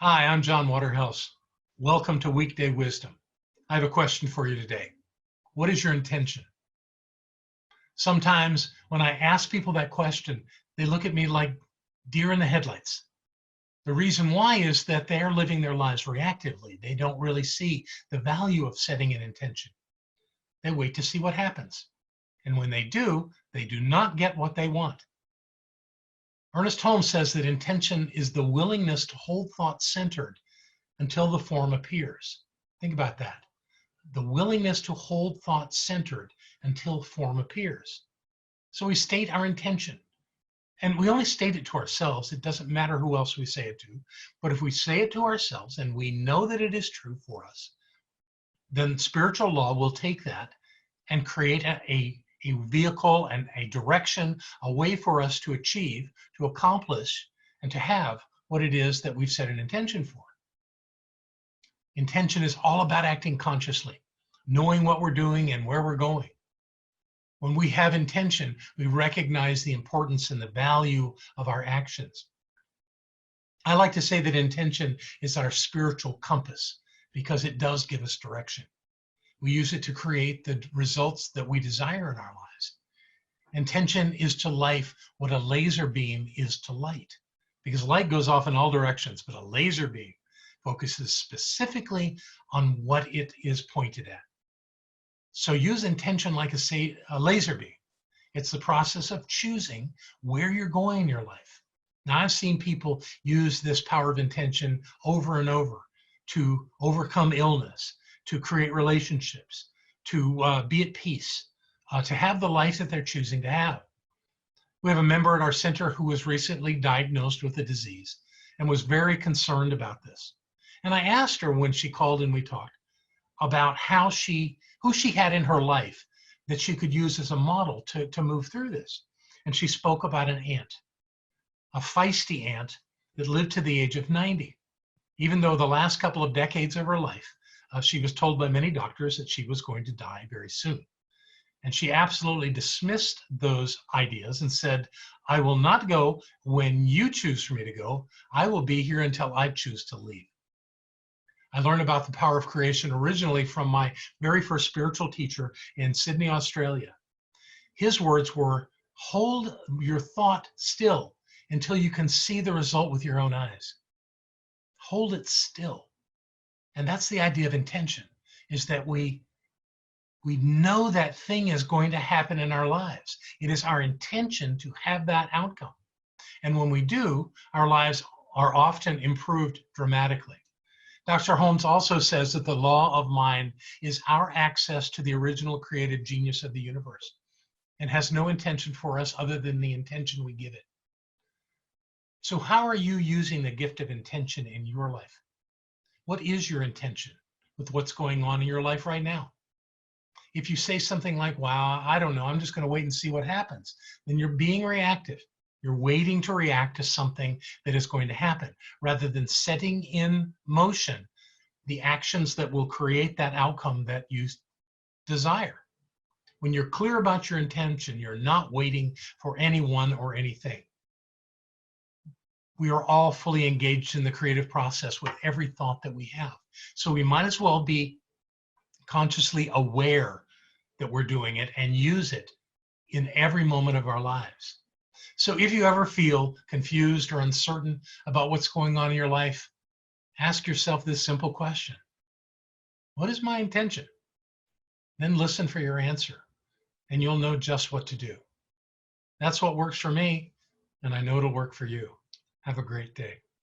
Hi, I'm John Waterhouse. Welcome to Weekday Wisdom. I have a question for you today. What is your intention? Sometimes when I ask people that question, they look at me like deer in the headlights. The reason why is that they're living their lives reactively. They don't really see the value of setting an intention. They wait to see what happens. And when they do not get what they want. Ernest Holmes says that intention is the willingness to hold thought centered until the form appears. Think about that. The willingness to hold thought centered until form appears. So we state our intention. And we only state it to ourselves. It doesn't matter who else we say it to. But if we say it to ourselves and we know that it is true for us, then spiritual law will take that and create a vehicle and a direction, a way for us to achieve, to accomplish, and to have what it is that we've set an intention for. Intention is all about acting consciously, knowing what we're doing and where we're going. When we have intention, we recognize the importance and the value of our actions. I like to say that intention is our spiritual compass because it does give us direction. We use it to create the results that we desire in our lives. Intention is to life what a laser beam is to light, because light goes off in all directions, but a laser beam focuses specifically on what it is pointed at. So use intention like a laser beam. It's the process of choosing where you're going in your life. Now, I've seen people use this power of intention over and over to overcome illness, to create relationships, to be at peace, to have the life that they're choosing to have. We have a member at our center who was recently diagnosed with a disease and was very concerned about this. And I asked her when she called and we talked about who she had in her life that she could use as a model to move through this. And she spoke about an aunt, a feisty aunt that lived to the age of 90. Even though the last couple of decades of her life, she was told by many doctors that she was going to die very soon. And she absolutely dismissed those ideas and said, I will not go when you choose for me to go. I will be here until I choose to leave. I learned about the power of creation originally from my very first spiritual teacher in Sydney, Australia. His words were, hold your thought still until you can see the result with your own eyes. Hold it still. And that's the idea of intention, is that we know that thing is going to happen in our lives. It is our intention to have that outcome. And when we do, our lives are often improved dramatically. Dr. Holmes also says that the law of mind is our access to the original creative genius of the universe and has no intention for us other than the intention we give it. So how are you using the gift of intention in your life? What is your intention with what's going on in your life right now? If you say something like, wow, I don't know, I'm just going to wait and see what happens, then you're being reactive. You're waiting to react to something that is going to happen rather than setting in motion the actions that will create that outcome that you desire. When you're clear about your intention, you're not waiting for anyone or anything. We are all fully engaged in the creative process with every thought that we have. So we might as well be consciously aware that we're doing it and use it in every moment of our lives. So if you ever feel confused or uncertain about what's going on in your life, ask yourself this simple question. What is my intention? Then listen for your answer, and you'll know just what to do. That's what works for me, and I know it'll work for you. Have a great day.